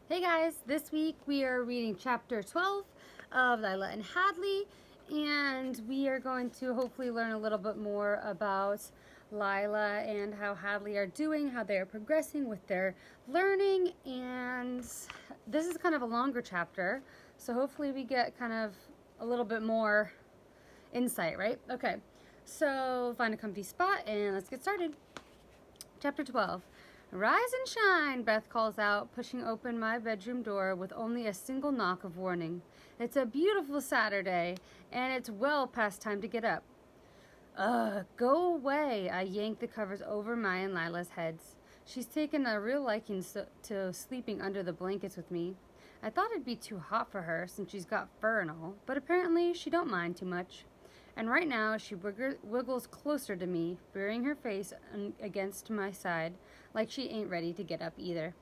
Hey guys, this week we are reading chapter 12 of Lila and Hadley, and we are going to hopefully learn a little bit more about Lila and how Hadley are doing, how they are progressing with their learning, and this is kind of a longer chapter, so hopefully we get kind of a little bit more insight, right? Okay, so find a comfy spot and let's get started. Chapter 12. Rise and shine, Beth calls out, pushing open my bedroom door with only a single knock of warning. It's a beautiful Saturday, and it's well past time to get up. Ugh, go away. I yank the covers over my and Lila's heads. She's taken a real liking to sleeping under the blankets with me. I thought it'd be too hot for her since she's got fur and all, but apparently she don't mind too much. And right now she wiggles closer to me, burying her face against my side, like she ain't ready to get up either.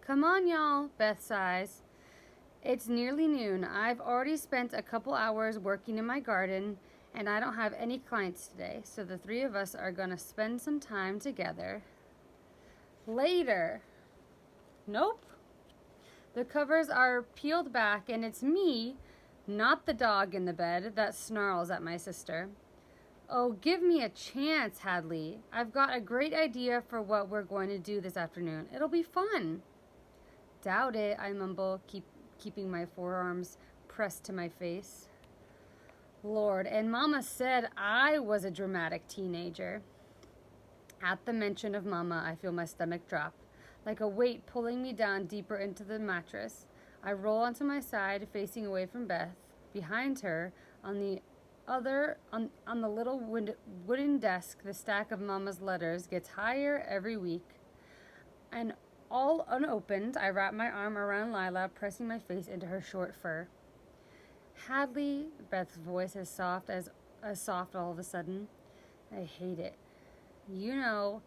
Come on, y'all, Beth sighs. It's nearly noon. I've already spent a couple hours working in my garden, and I don't have any clients today, so the three of us are gonna spend some time together. Later. Nope. The covers are peeled back, and it's me, not the dog in the bed, that snarls at my sister. Oh, give me a chance, Hadley. I've got a great idea for what we're going to do this afternoon. It'll be fun. Doubt it, I mumble, keeping my forearms pressed to my face. Lord, and Mama said I was a dramatic teenager. At the mention of Mama, I feel my stomach drop, like a weight pulling me down deeper into the mattress. I roll onto my side, facing away from Beth. Behind her, on the little wooden desk, the stack of Mama's letters gets higher every week. And all unopened, I wrap my arm around Lila, pressing my face into her short fur. Hadley, Beth's voice as soft all of a sudden. I hate it. You know,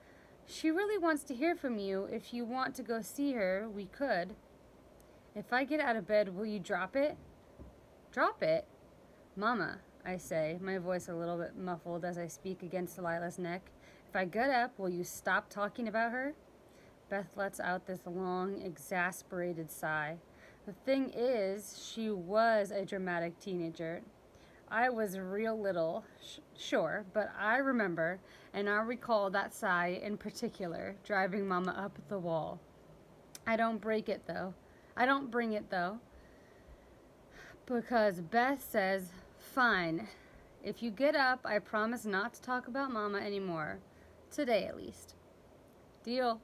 she really wants to hear from you. If you want to go see her, we could. If I get out of bed, will you drop it? Drop it? Mama, I say, my voice a little bit muffled as I speak against Lila's neck. If I get up, will you stop talking about her? Beth lets out this long, exasperated sigh. The thing is, she was a dramatic teenager. I was real little, sure, but I remember, and I recall that sigh in particular, driving Mama up the wall. I don't bring it though, because Beth says, fine, if you get up, I promise not to talk about Mama anymore. Today, at least. Deal.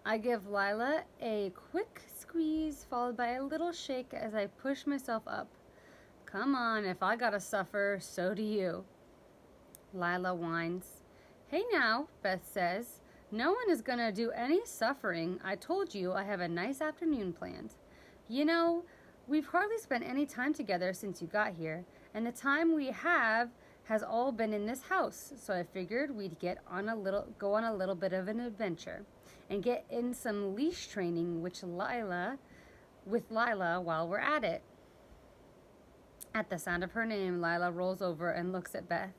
I give Lila a quick squeeze, followed by a little shake as I push myself up. Come on, if I gotta suffer, so do you. Lila whines. Hey now, Beth says. No one is gonna do any suffering. I told you I have a nice afternoon planned. You know, we've hardly spent any time together since you got here, and the time we have has all been in this house, so I figured we'd go on a little bit of an adventure and get in some leash training with Lila while we're at it. At the sound of her name, Lila rolls over and looks at Beth.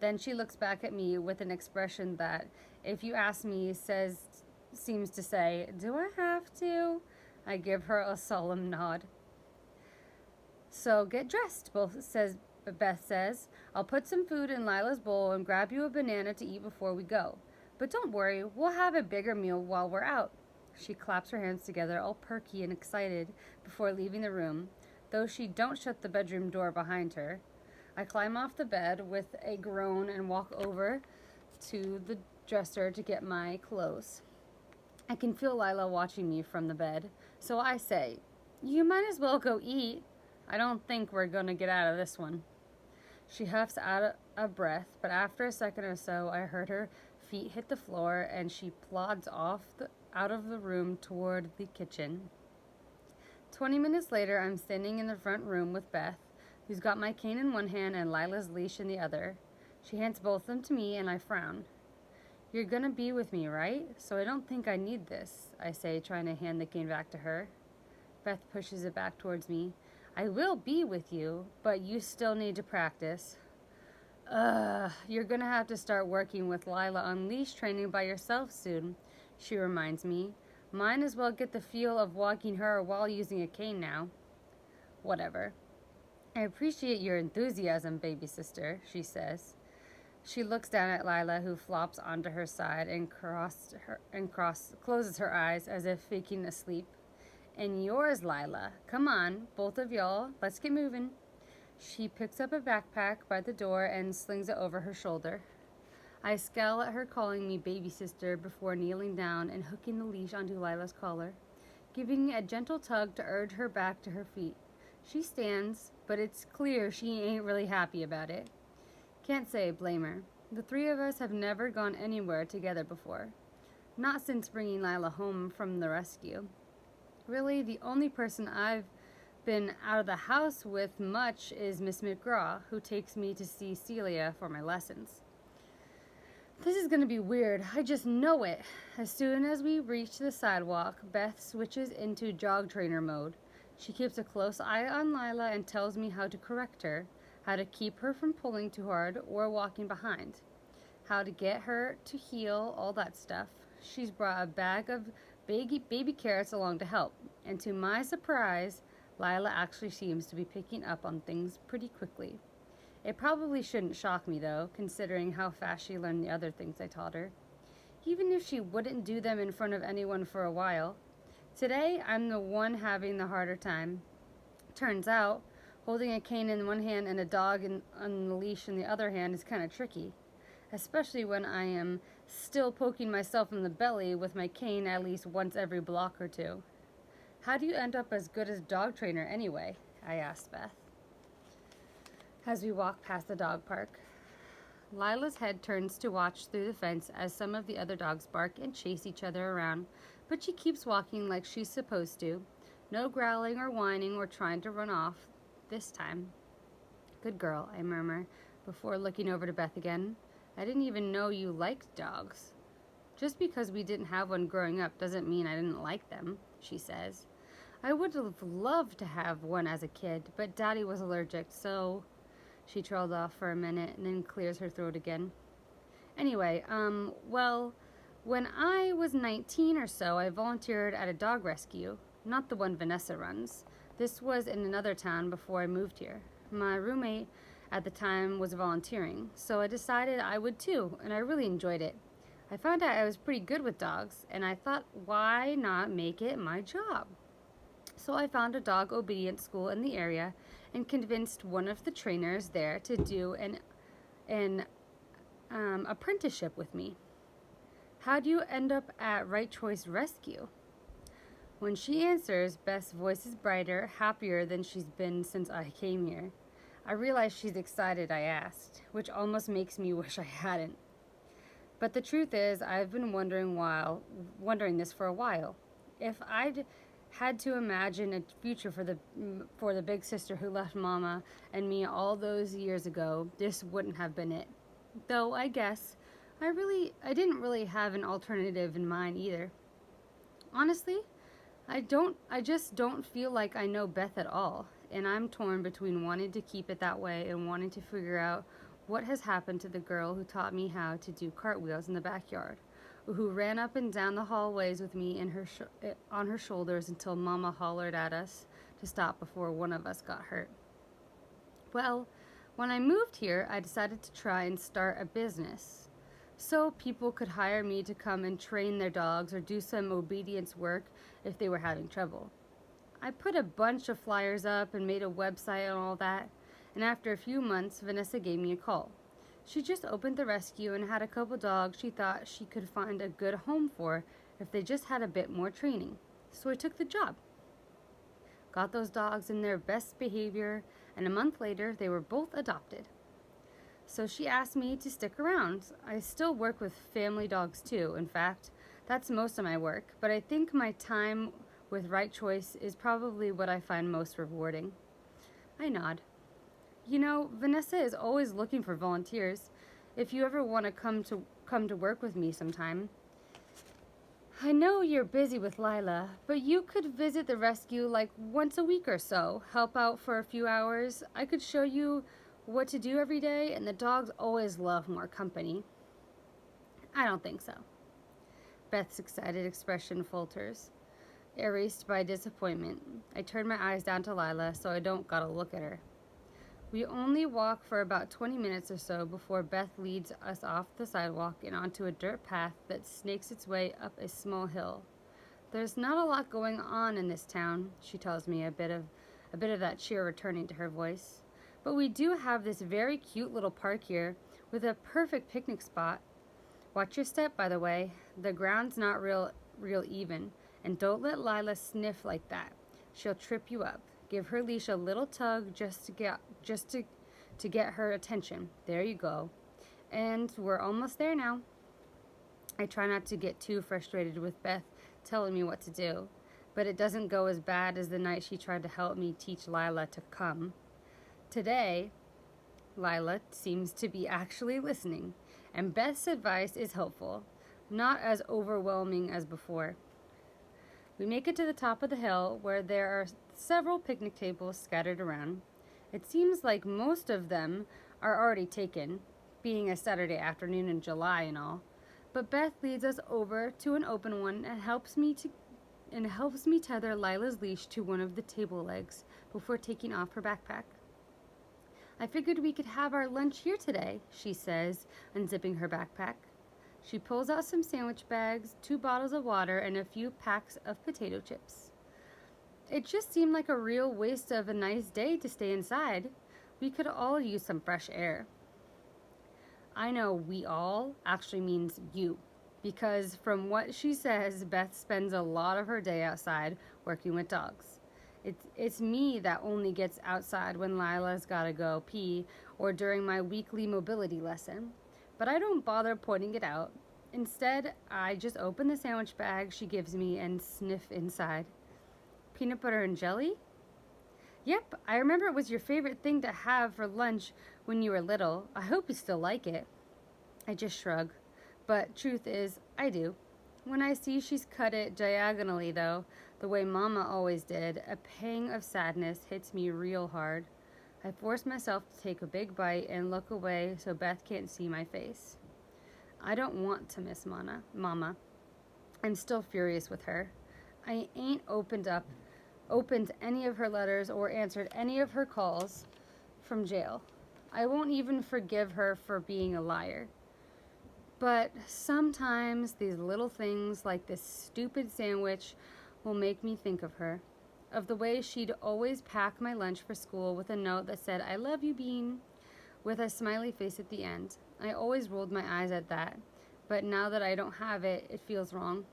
Then she looks back at me with an expression that, if you ask me, seems to say, do I have to? I give her a solemn nod. So get dressed, Beth says. I'll put some food in Lila's bowl and grab you a banana to eat before we go. But don't worry, we'll have a bigger meal while we're out. She claps her hands together, all perky and excited, before leaving the room, though she don't shut the bedroom door behind her. I climb off the bed with a groan and walk over to the dresser to get my clothes. I can feel Lila watching me from the bed, so I say, you might as well go eat. I don't think we're gonna get out of this one. She huffs out of breath, but after a second or so, I heard her feet hit the floor and she plods out of the room toward the kitchen. 20 minutes later, I'm standing in the front room with Beth, who's got my cane in one hand and Lila's leash in the other. She hands both of them to me and I frown. You're gonna be with me, right? So I don't think I need this, I say, trying to hand the cane back to her. Beth pushes it back towards me. I will be with you, but you still need to practice. You're gonna have to start working with Lila on leash training by yourself soon, she reminds me. Might as well get the feel of walking her while using a cane now. Whatever. I appreciate your enthusiasm, baby sister, she says. She looks down at Lila, who flops onto her side and closes her eyes as if faking asleep. And yours, Lila. Come on, both of y'all, let's get moving. She picks up a backpack by the door and slings it over her shoulder. I scowl at her calling me baby sister before kneeling down and hooking the leash onto Lila's collar, giving a gentle tug to urge her back to her feet. She stands, but it's clear she ain't really happy about it. Can't say I blame her. The three of us have never gone anywhere together before. Not since bringing Lila home from the rescue. Really, the only person I've been out of the house with much is Miss McGraw, who takes me to see Celia for my lessons. This is going to be weird. I just know it. As soon as we reach the sidewalk, Beth switches into jog trainer mode. She keeps a close eye on Lila and tells me how to correct her, how to keep her from pulling too hard or walking behind, how to get her to heel, all that stuff. She's brought a bag of baby carrots along to help, and to my surprise, Lila actually seems to be picking up on things pretty quickly. It probably shouldn't shock me, though, considering how fast she learned the other things I taught her. Even if she wouldn't do them in front of anyone for a while. Today, I'm the one having the harder time. Turns out, holding a cane in one hand and a dog on the leash in the other hand is kind of tricky, especially when I am still poking myself in the belly with my cane at least once every block or two. How do you end up as good as dog trainer anyway? I asked Beth. As we walk past the dog park, Lila's head turns to watch through the fence as some of the other dogs bark and chase each other around, but she keeps walking like she's supposed to. No growling or whining or trying to run off this time. Good girl, I murmur, before looking over to Beth again. I didn't even know you liked dogs. Just because we didn't have one growing up doesn't mean I didn't like them, she says. I would have loved to have one as a kid, but Daddy was allergic, so... She trailed off for a minute and then clears her throat again. Anyway, well, when I was 19 or so, I volunteered at a dog rescue, not the one Vanessa runs. This was in another town before I moved here. My roommate at the time was volunteering, so I decided I would too, and I really enjoyed it. I found out I was pretty good with dogs, and I thought, why not make it my job? So I found a dog obedience school in the area and convinced one of the trainers there to do an apprenticeship with me. How do you end up at Right Choice Rescue? When she answers, Beth's voice is brighter, happier than she's been since I came here. I realize she's excited I asked, which almost makes me wish I hadn't. But the truth is, I've been wondering this for a while. If I'd had to imagine a future for the big sister who left Mama and me all those years ago, this wouldn't have been it. Though I guess I didn't really have an alternative in mind either. Honestly, I just don't feel like I know Beth at all, and I'm torn between wanting to keep it that way and wanting to figure out what has happened to the girl who taught me how to do cartwheels in the backyard, who ran up and down the hallways with me on her shoulders until Mama hollered at us to stop before one of us got hurt. Well, when I moved here, I decided to try and start a business so people could hire me to come and train their dogs or do some obedience work if they were having trouble. I put a bunch of flyers up and made a website and all that, and after a few months, Vanessa gave me a call. She just opened the rescue and had a couple dogs she thought she could find a good home for if they just had a bit more training. So I took the job. Got those dogs in their best behavior, and a month later they were both adopted. So she asked me to stick around. I still work with family dogs too. In fact, that's most of my work, but I think my time with Right Choice is probably what I find most rewarding. I nod. You know, Vanessa is always looking for volunteers. If you ever want to come to work with me sometime. I know you're busy with Lila, but you could visit the rescue like once a week or so, help out for a few hours. I could show you what to do every day, and the dogs always love more company. I don't think so. Beth's excited expression falters, erased by disappointment. I turn my eyes down to Lila so I don't gotta look at her. We only walk for about 20 minutes or so before Beth leads us off the sidewalk and onto a dirt path that snakes its way up a small hill. There's not a lot going on in this town, she tells me, a bit of that cheer returning to her voice. But we do have this very cute little park here with a perfect picnic spot. Watch your step, by the way. The ground's not real even, and don't let Lila sniff like that. She'll trip you up. Give her leash a little tug just to get her attention. There you go. And we're almost there now. I try not to get too frustrated with Beth telling me what to do, but it doesn't go as bad as the night she tried to help me teach Lila to come. Today, Lila seems to be actually listening, and Beth's advice is helpful, not as overwhelming as before. We make it to the top of the hill where there are several picnic tables scattered around. It seems like most of them are already taken, being a Saturday afternoon in July and all. But Beth leads us over to an open one and helps me tether Lila's leash to one of the table legs before taking off her backpack. I figured we could have our lunch here today, she says, unzipping her backpack. She pulls out some sandwich bags, 2 bottles of water, and a few packs of potato chips. It just seemed like a real waste of a nice day to stay inside. We could all use some fresh air. I know we all actually means you, because from what she says, Beth spends a lot of her day outside working with dogs. It's me that only gets outside when Lila's gotta go pee or during my weekly mobility lesson. But I don't bother pointing it out. Instead, I just open the sandwich bag she gives me and sniff inside. Peanut butter and jelly? Yep, I remember it was your favorite thing to have for lunch when you were little. I hope you still like it. I just shrug. But truth is, I do. When I see she's cut it diagonally, though, the way Mama always did, a pang of sadness hits me real hard. I force myself to take a big bite and look away so Beth can't see my face. I don't want to miss Mama. I'm still furious with her. I ain't opened any of her letters or answered any of her calls from jail. I won't even forgive her for being a liar. But sometimes these little things like this stupid sandwich will make me think of her. Of the way she'd always pack my lunch for school with a note that said, "I love you, Bean," with a smiley face at the end. I always rolled my eyes at that, but now that I don't have it, it feels wrong.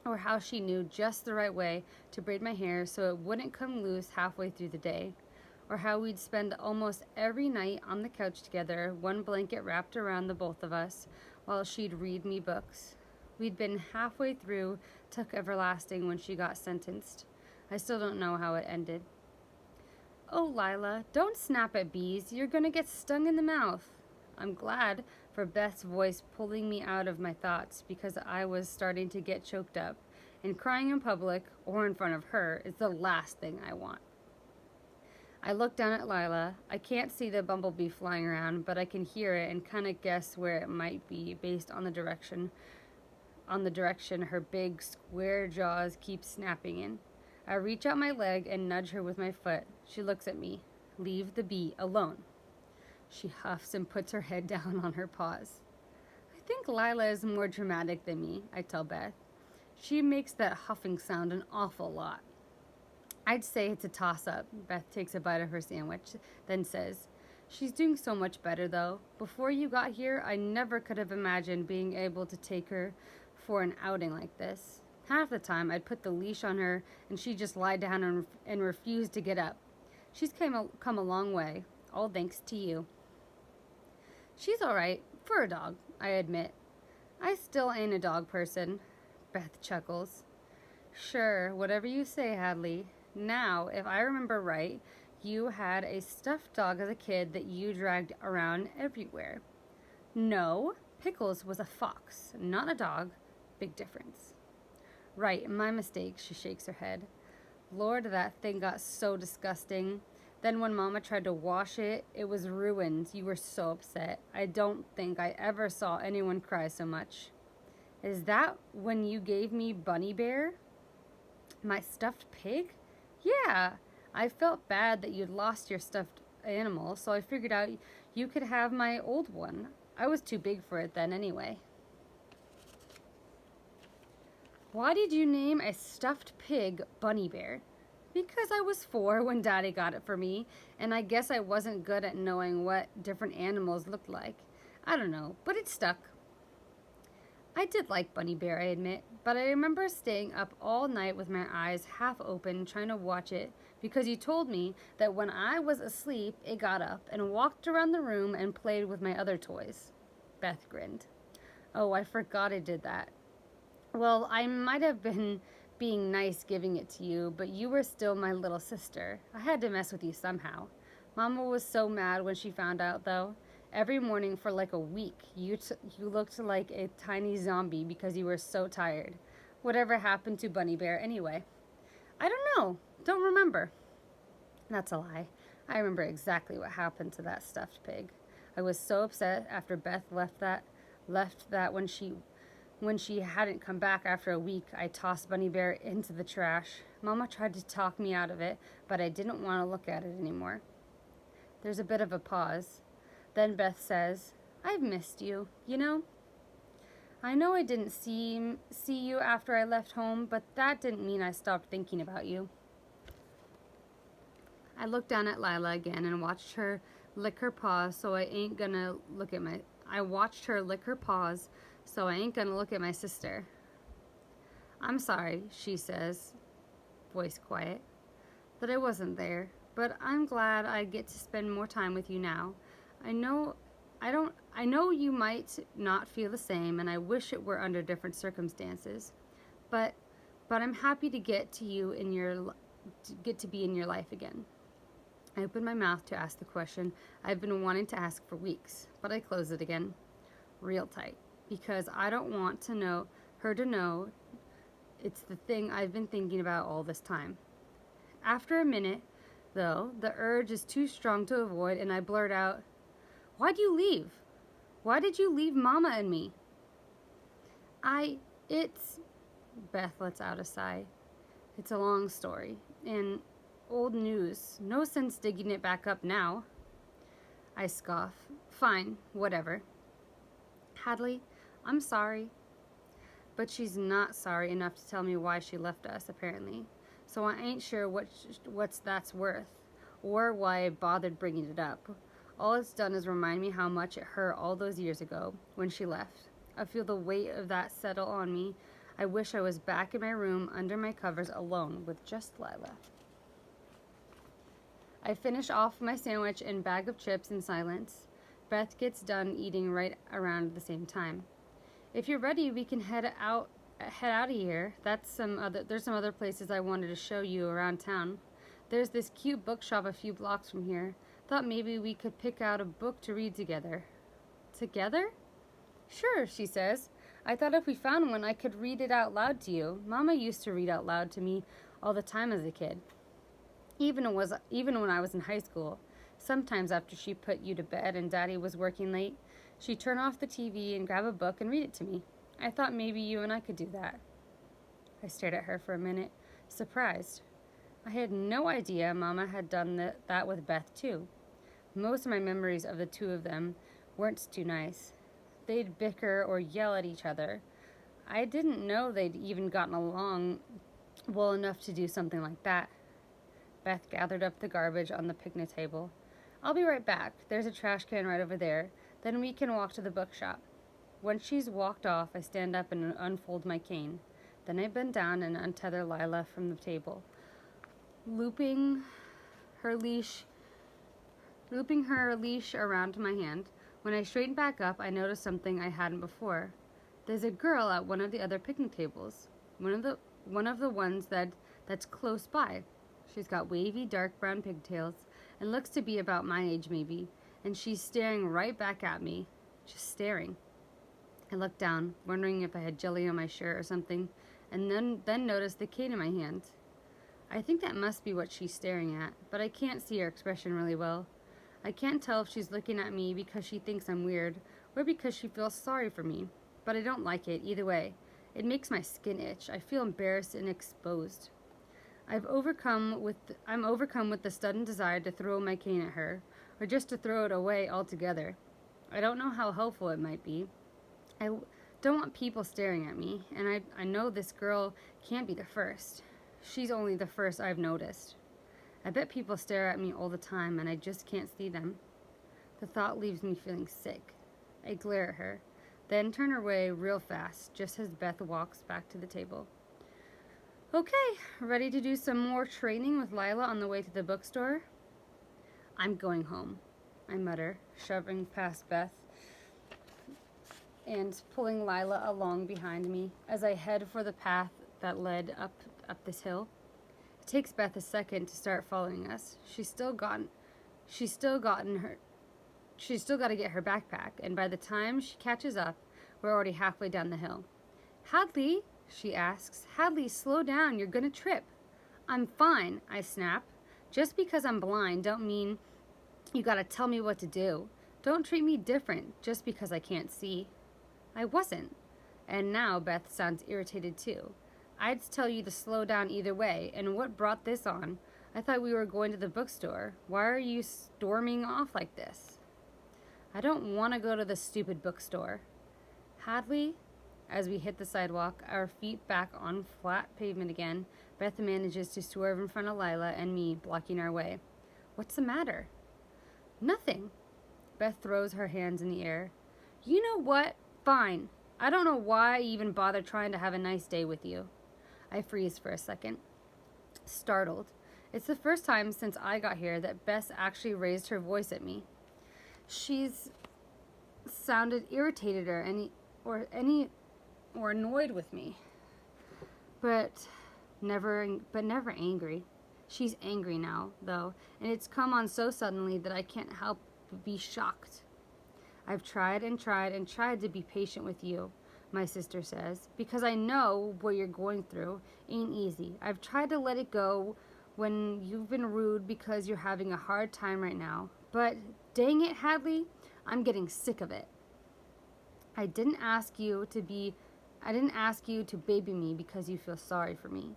Or how she knew just the right way to braid my hair so it wouldn't come loose halfway through the day. Or how we'd spend almost every night on the couch together, one blanket wrapped around the both of us, while she'd read me books. We'd been halfway through Tuck Everlasting when she got sentenced. I still don't know how it ended. Oh, Lila, don't snap at bees. You're gonna get stung in the mouth. I'm glad for Beth's voice pulling me out of my thoughts because I was starting to get choked up, and crying in public or in front of her is the last thing I want. I look down at Lila. I can't see the bumblebee flying around, but I can hear it and kind of guess where it might be based on the direction her big square jaws keep snapping in. I reach out my leg and nudge her with my foot. She looks at me. Leave the bee alone. She huffs and puts her head down on her paws. I think Lila is more dramatic than me, I tell Beth. She makes that huffing sound an awful lot. I'd say it's a toss-up. Beth takes a bite of her sandwich, then says, "She's doing so much better, though. Before you got here, I never could have imagined being able to take her for an outing like this. Half the time, I'd put the leash on her, and she'd just lie down and refuse to get up. She's come a long way, all thanks to you." She's all right, for a dog, I admit. I still ain't a dog person. Beth chuckles. Sure, whatever you say, Hadley. Now, if I remember right, you had a stuffed dog as a kid that you dragged around everywhere. No, Pickles was a fox, not a dog. Big difference. Right, my mistake, she shakes her head. Lord, that thing got so disgusting. Then when Mama tried to wash it, it was ruined. You were so upset. I don't think I ever saw anyone cry so much. Is that when you gave me Bunny Bear? My stuffed pig? Yeah. I felt bad that you'd lost your stuffed animal, so I figured out you could have my old one. I was too big for it then anyway. Why did you name a stuffed pig Bunny Bear? Because I was 4 when Daddy got it for me, and I guess I wasn't good at knowing what different animals looked like. I don't know, but it stuck. I did like Bunny Bear, I admit, but I remember staying up all night with my eyes half open trying to watch it because you told me that when I was asleep, it got up and walked around the room and played with my other toys. Beth grinned. Oh, I forgot I did that. Well, I might have been being nice giving it to you, but you were still my little sister. I had to mess with you somehow. Mama was so mad when she found out, though. Every morning for like a week, you looked like a tiny zombie because you were so tired. Whatever happened to Bunny Bear anyway? I don't know. Don't remember. That's a lie. I remember exactly what happened to that stuffed pig. I was so upset after Beth left that when she hadn't come back after a week, I tossed Bunny Bear into the trash. Mama tried to talk me out of it, but I didn't want to look at it anymore. There's a bit of a pause. Then Beth says, I've missed you, you know? I know I didn't see you after I left home, but that didn't mean I stopped thinking about you. I looked down at Lila again and watched her lick her paws, so I ain't gonna look at my sister. I'm sorry, she says, voice quiet, that I wasn't there, but I'm glad I get to spend more time with you now. I know you might not feel the same, and I wish it were under different circumstances, but I'm happy to get to be in your life again. I opened my mouth to ask the question I've been wanting to ask for weeks, but I closed it again, real tight, because I don't want her to know it's the thing I've been thinking about all this time. After a minute, though, the urge is too strong to avoid, and I blurt out, Why'd you leave? Why did you leave Mama and me? Beth lets out a sigh. It's a long story, and old news. No sense digging it back up now. I scoff. Fine, whatever. Hadley, I'm sorry. But she's not sorry enough to tell me why she left us, apparently. So I ain't sure what's that's worth, or why I bothered bringing it up. All it's done is remind me how much it hurt all those years ago when she left. I feel the weight of that settle on me. I wish I was back in my room under my covers alone with just Lila. I finish off my sandwich and bag of chips in silence. Beth gets done eating right around the same time. If you're ready, we can head out of here. There's some other places I wanted to show you around town. There's this cute bookshop a few blocks from here. Thought maybe we could pick out a book to read together. Together? Sure, she says. I thought if we found one, I could read it out loud to you. Mama used to read out loud to me all the time as a kid. Even when I was in high school. Sometimes after she put you to bed and Daddy was working late, she'd turn off the TV and grab a book and read it to me. I thought maybe you and I could do that. I stared at her for a minute, surprised. I had no idea Mama had done that with Beth, too. Most of my memories of the two of them weren't too nice. They'd bicker or yell at each other. I didn't know they'd even gotten along well enough to do something like that. Beth gathered up the garbage on the picnic table. I'll be right back. There's a trash can right over there. Then we can walk to the bookshop. Once she's walked off, I stand up and unfold my cane. Then I bend down and untether Lila from the table. Looping her leash around my hand. When I straighten back up, I notice something I hadn't before. There's a girl at one of the other picnic tables. One of the ones that's close by. She's got wavy, dark brown pigtails and looks to be about my age maybe, and she's staring right back at me. Just staring. I looked down, wondering if I had jelly on my shirt or something, and then noticed the cane in my hand. I think that must be what she's staring at, but I can't see her expression really well. I can't tell if she's looking at me because she thinks I'm weird or because she feels sorry for me. but I don't like it either way. It makes my skin itch. I feel embarrassed and exposed. I'm overcome with the sudden desire to throw my cane at her, or just to throw it away altogether. I don't know how helpful it might be. I don't want people staring at me, and I know this girl can't be the first. She's only the first I've noticed. I bet people stare at me all the time, and I just can't see them. The thought leaves me feeling sick. I glare at her, then turn away real fast, just as Beth walks back to the table. Okay, ready to do some more training with Lila on the way to the bookstore? I'm going home, I mutter, shoving past Beth and pulling Lila along behind me as I head for the path that led up this hill. It takes Beth a second to start following us. She's still got to get her backpack, and by the time she catches up, we're already halfway down the hill. Hadley, she asks. Hadley, slow down, you're gonna trip. I'm fine, I snap. Just because I'm blind don't mean you gotta tell me what to do. Don't treat me different just because I can't see. I wasn't. And now Beth sounds irritated too. I'd tell you to slow down either way, and what brought this on? I thought we were going to the bookstore. Why are you storming off like this? I don't want to go to the stupid bookstore. Hadley, as we hit the sidewalk, our feet back on flat pavement again, Beth manages to swerve in front of Lila and me, blocking our way. What's the matter? Nothing. Beth throws her hands in the air. You know what? Fine. I don't know why I even bother trying to have a nice day with you. I freeze for a second, startled. It's the first time since I got here that Beth actually raised her voice at me. She's sounded irritated or annoyed with me, but never angry. She's angry now, though, and it's come on so suddenly that I can't help but be shocked. I've tried and tried and tried to be patient with you, my sister says, because I know what you're going through ain't easy. I've tried to let it go when you've been rude because you're having a hard time right now. But dang it, Hadley, I'm getting sick of it. I didn't ask you to baby me because you feel sorry for me.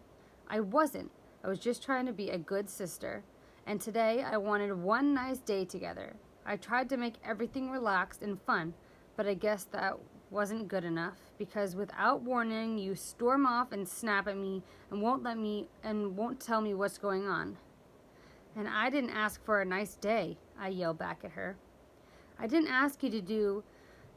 I wasn't. I was just trying to be a good sister. And today I wanted one nice day together. I tried to make everything relaxed and fun, but I guess that wasn't good enough because without warning you storm off and snap at me and won't tell me what's going on. And I didn't ask for a nice day, I yell back at her. I didn't ask you to do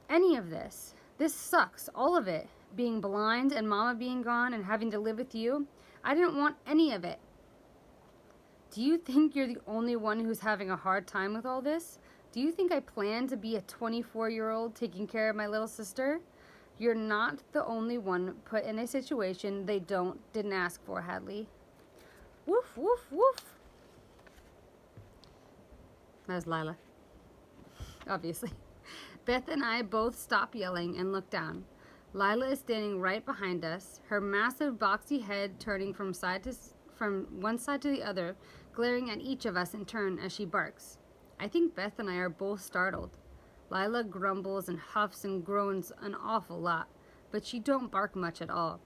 any of this. This sucks, all of it. Being blind and Mama being gone and having to live with you. I didn't want any of it. Do you think you're the only one who's having a hard time with all this? Do you think I plan to be a 24-year-old taking care of my little sister? You're not the only one put in a situation they didn't ask for, Hadley. Woof, woof, woof. That's Lila. Obviously. Beth and I both stop yelling and look down. Lila is standing right behind us, her massive boxy head turning from one side to the other, glaring at each of us in turn as she barks. I think Beth and I are both startled. Lila grumbles and huffs and groans an awful lot, but she don't bark much at all.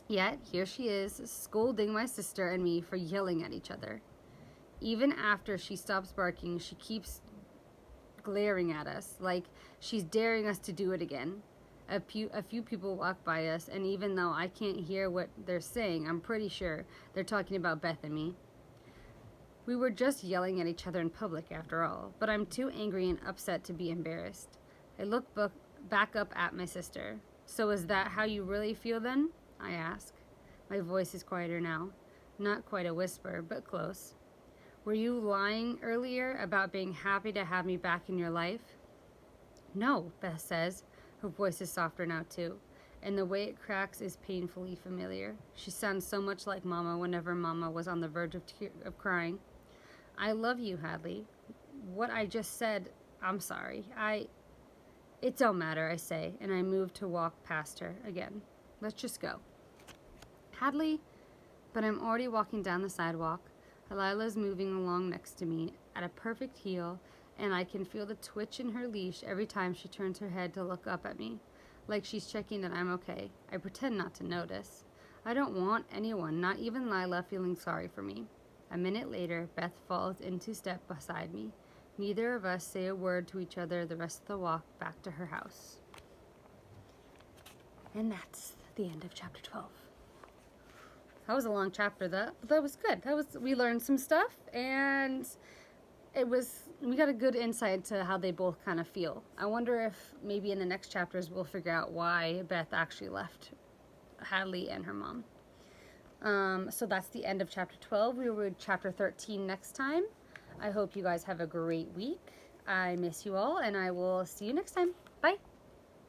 Yet, here she is, scolding my sister and me for yelling at each other. Even after she stops barking, she keeps glaring at us, like she's daring us to do it again. A few people walk by us, and even though I can't hear what they're saying, I'm pretty sure they're talking about Beth and me. We were just yelling at each other in public, after all, but I'm too angry and upset to be embarrassed. I look back up at my sister. So is that how you really feel then? I ask. My voice is quieter now. Not quite a whisper, but close. Were you lying earlier about being happy to have me back in your life? No, Beth says. Her voice is softer now too, and the way it cracks is painfully familiar. She sounds so much like Mama whenever Mama was on the verge of crying. I love you, Hadley. What I just said, I'm sorry. It don't matter, I say, and I move to walk past her again. Let's just go. Hadley, but I'm already walking down the sidewalk. Lila's moving along next to me at a perfect heel, and I can feel the twitch in her leash every time she turns her head to look up at me. like she's checking that I'm okay. I pretend not to notice. I don't want anyone, not even Lila, feeling sorry for me. A minute later, Beth falls into step beside me. Neither of us say a word to each other the rest of the walk back to her house. And that's the end of chapter 12. That was a long chapter. That was good. We learned some stuff, and we got a good insight to how they both kind of feel. I wonder if maybe in the next chapters we'll figure out why Beth actually left Hadley and her mom. So that's the end of chapter 12. We will read chapter 13 next time. I hope you guys have a great week. I miss you all, and I will see you next time. Bye.